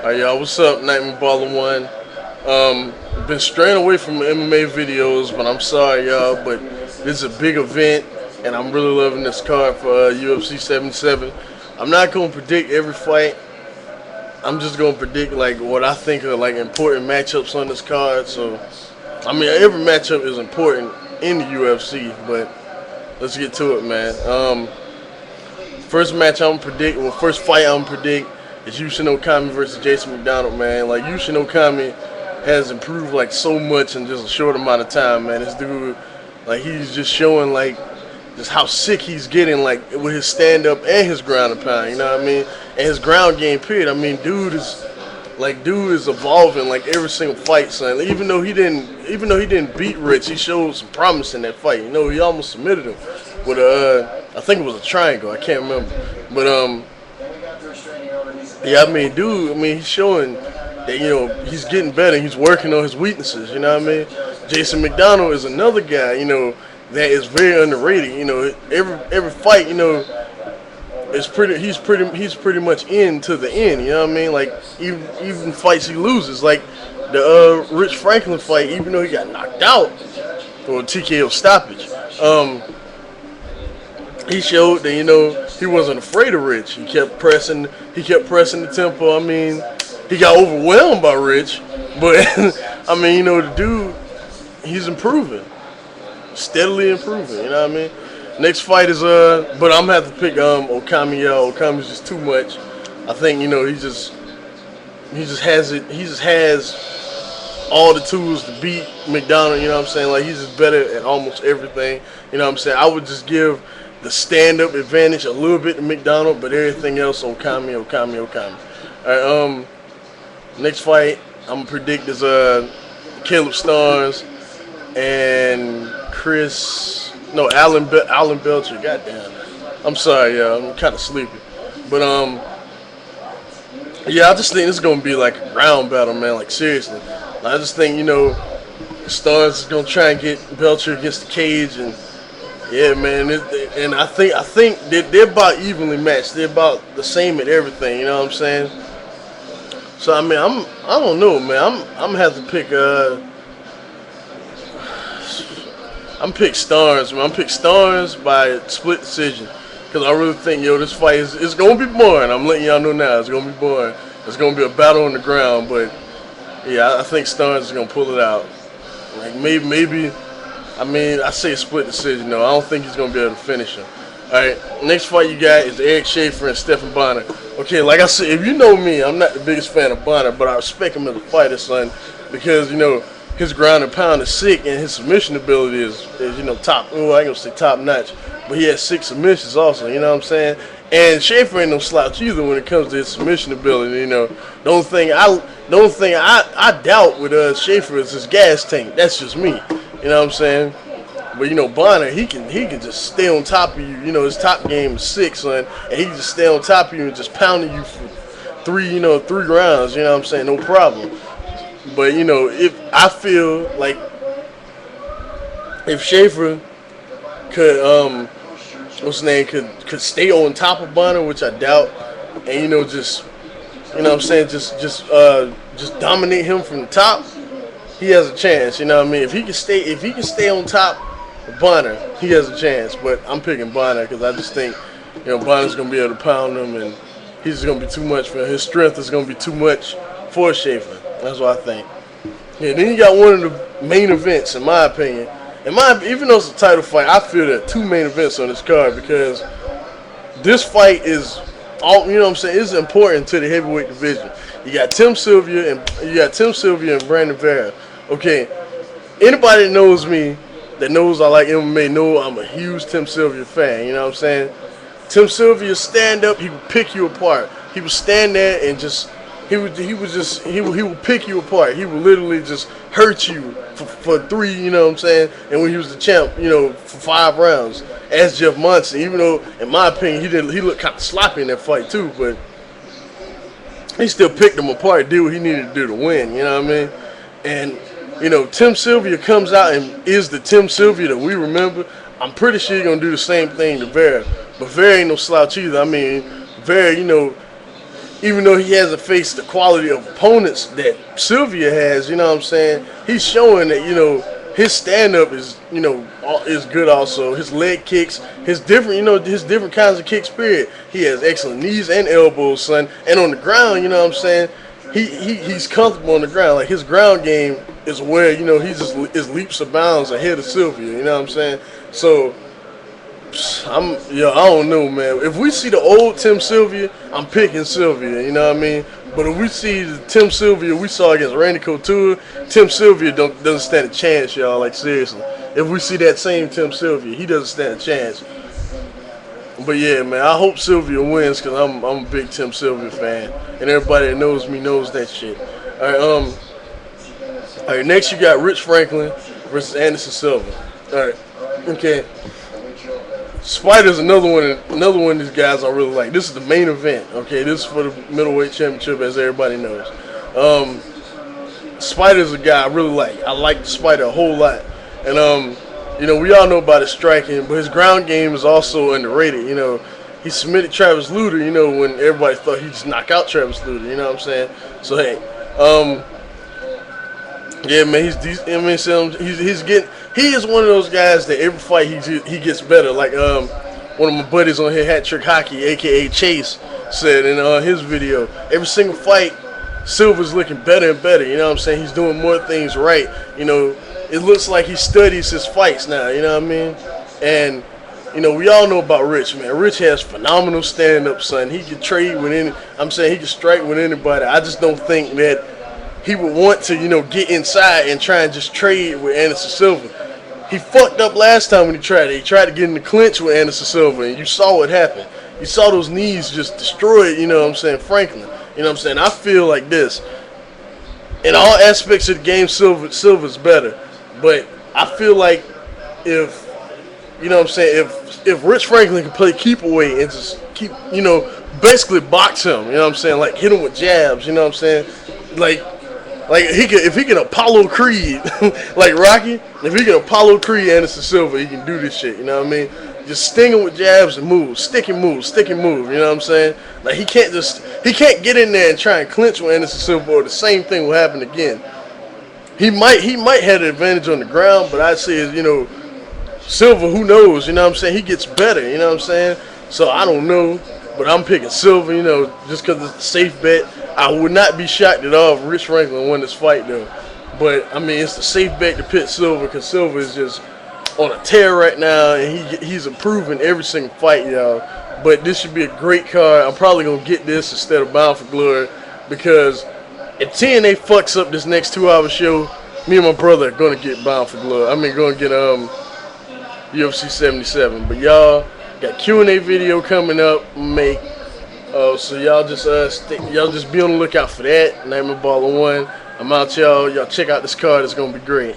Alright, y'all, what's up? Nightmare Baller One. Been straying away from MMA videos, but I'm sorry, y'all. But this is a big event, and I'm really loving this card for UFC 77. I'm not gonna predict every fight. I'm just gonna predict like what I think are like important matchups on this card. So, I mean, every matchup is important in the UFC, but let's get to it, man. First match I'm gonna predict, well, first fight I'm gonna predict is Yushin Okami versus Jason McDonald, man. Like Yushin Okami has improved like so much in just a short amount of time, man. This dude, like he's just showing like just how sick he's getting, like with his stand up and his ground and pound. You know what I mean? And his ground game, period. I mean, dude is evolving like every single fight, son. Even though he didn't beat Rich, he showed some promise in that fight. You know, he almost submitted him with I think it was a triangle. I can't remember, but yeah, I mean, dude, I mean, he's showing that, he's getting better. He's working on his weaknesses, you know what I mean? Jason McDonald is another guy, that is very underrated. Every fight, is he's pretty much in to the end, you know what I mean? Like, even fights he loses, like the Rich Franklin fight, even though he got knocked out for a TKO stoppage, he showed that he wasn't afraid of Rich. He kept pressing the tempo. I mean, he got overwhelmed by Rich, but I mean, the dude, he's improving, steadily improving. You know what I mean? Next fight is but I'm gonna have to pick Okami. Okami's just too much. I think he just has all the tools to beat McDonald. You know what I'm saying? Like he's just better at almost everything. You know what I'm saying? I would just give the stand-up advantage a little bit to McDonald, but everything else Okami. All right, next fight I'm gonna predict is Caleb Starnes and Alan Belcher. Goddamn, I'm sorry, y'all. I'm kind of sleepy, but yeah, I just think this is gonna be like a ground battle, man. Like seriously, I just think Starnes is gonna try and get Belcher against the cage and. Yeah, man, and I think they're about evenly matched. They're about the same at everything. You know what I'm saying? So I mean, I don't know, man. I'm gonna have to pick I'm pick Starnes, man. I'm pick Starnes by split decision because I really think this fight is gonna be boring. I'm letting y'all know now, it's gonna be boring. It's gonna be a battle on the ground, but yeah, I think Starnes is gonna pull it out. Like maybe. I mean, I say split decision, though. I don't think he's going to be able to finish him. All right, next fight you got is Eric Schaefer and Stephan Bonner. Okay, like I said, if you know me, I'm not the biggest fan of Bonner, but I respect him as a fighter, son, because, his ground and pound is sick and his submission ability is top, I ain't going to say top notch, but he has 6 submissions also, you know what I'm saying? And Schaefer ain't no slouch either when it comes to his submission ability, The only thing I doubt with Schaefer is his gas tank. That's just me. You know what I'm saying? But Bonner, he can just stay on top of you. His top game is 6, son, and he can just stay on top of you and just pounding you for 3 rounds. You know what I'm saying? No problem. But if I feel like if Schaefer could what's his name could stay on top of Bonner, which I doubt, and just what I'm saying, just dominate him from the top. He has a chance, you know what I mean? If he can stay on top of Bonner, he has a chance. But I'm picking Bonner because I just think, Bonner's gonna be able to pound him, and he's just gonna be too much for him. His strength is gonna be too much for Schaefer. That's what I think. Yeah, then you got one of the main events, in my opinion. Even though it's a title fight, I feel there are 2 main events on this card because this fight is all, what I'm saying, is important to the heavyweight division. You got Tim Sylvia and Brandon Vera. Okay, anybody that knows me, that knows I like MMA, know I'm a huge Tim Sylvia fan. You know what I'm saying? Tim Sylvia stand up, he would pick you apart. He would stand there and he would pick you apart. He would literally just hurt you for 3. You know what I'm saying? And when he was the champ, for 5 rounds, as Jeff Monson. Even though, in my opinion, he looked kind of sloppy in that fight too, but he still picked him apart, did what he needed to do to win. You know what I mean? And Tim Sylvia comes out and is the Tim Sylvia that we remember. I'm pretty sure he's going to do the same thing to Vera. But Vera ain't no slouch either. I mean, Vera, even though he hasn't faced the quality of opponents that Sylvia has, you know what I'm saying? He's showing that, his stand up is, is good also. His leg kicks, his different, his different kinds of kicks, period. He has excellent knees and elbows, son. And on the ground, you know what I'm saying? He's comfortable on the ground. Like, his ground game is where, he just is leaps and bounds ahead of Sylvia, you know what I'm saying? So, I don't know, man. If we see the old Tim Sylvia, I'm picking Sylvia, you know what I mean? But if we see the Tim Sylvia we saw against Randy Couture, Tim Sylvia doesn't stand a chance, y'all. Like, seriously. If we see that same Tim Sylvia, he doesn't stand a chance. But yeah, man, I hope Sylvia wins because I'm a big Tim Sylvia fan, and everybody that knows me knows that shit. All right. Next you got Rich Franklin versus Anderson Silva. All right, okay. Spider's another one of these guys I really like. This is the main event. Okay, this is for the middleweight championship, as everybody knows. Spider's a guy I really like. I like Spider a whole lot, and we all know about his striking, but his ground game is also underrated. He submitted Travis Lutter, when everybody thought he'd just knock out Travis Lutter, you know what I'm saying? So, hey, yeah, man, he is one of those guys that every fight he gets better. Like, one of my buddies on here, Hat Trick Hockey, a.k.a. Chase, said in his video, every single fight, Silva's looking better and better, you know what I'm saying? He's doing more things right, It looks like he studies his fights now, you know what I mean? And, we all know about Rich, man. Rich has phenomenal stand-up, son. He can trade with he can strike with anybody. I just don't think that he would want to, get inside and try and just trade with Anderson Silva. He fucked up last time when he tried it. He tried to get in the clinch with Anderson Silva, and you saw what happened. You saw those knees just destroyed, Franklin. You know what I'm saying? I feel like this. In all aspects of the game, Silva's better. But I feel like if Rich Franklin can play keep away and just keep, basically box him, you know what I'm saying? Like, hit him with jabs, you know what I'm saying? Like if he can Apollo Creed, like Rocky, if he can Apollo Creed Anderson Silva, he can do this shit, you know what I mean? Just sting him with jabs and moves, stick and move, you know what I'm saying? Like, he can't get in there and try and clinch with Anderson Silva, or the same thing will happen again. He might have an advantage on the ground, but I'd say, Silva, who knows, you know what I'm saying? He gets better, you know what I'm saying? So I don't know, but I'm picking Silva, just because it's a safe bet. I would not be shocked at all if Rich Franklin won this fight, though. But, it's the safe bet to pick Silva, because Silva is just on a tear right now, and he's improving every single fight, y'all. But this should be a great card. I'm probably going to get this instead of Bound for Glory, because if TNA fucks up this next 2-hour show, me and my brother are going to get Bound for Glory. Going to get UFC 77. But y'all got Q&A video coming up. So y'all just be on the lookout for that. Nightmare Baller 1. I'm out, y'all. Y'all check out this card. It's going to be great.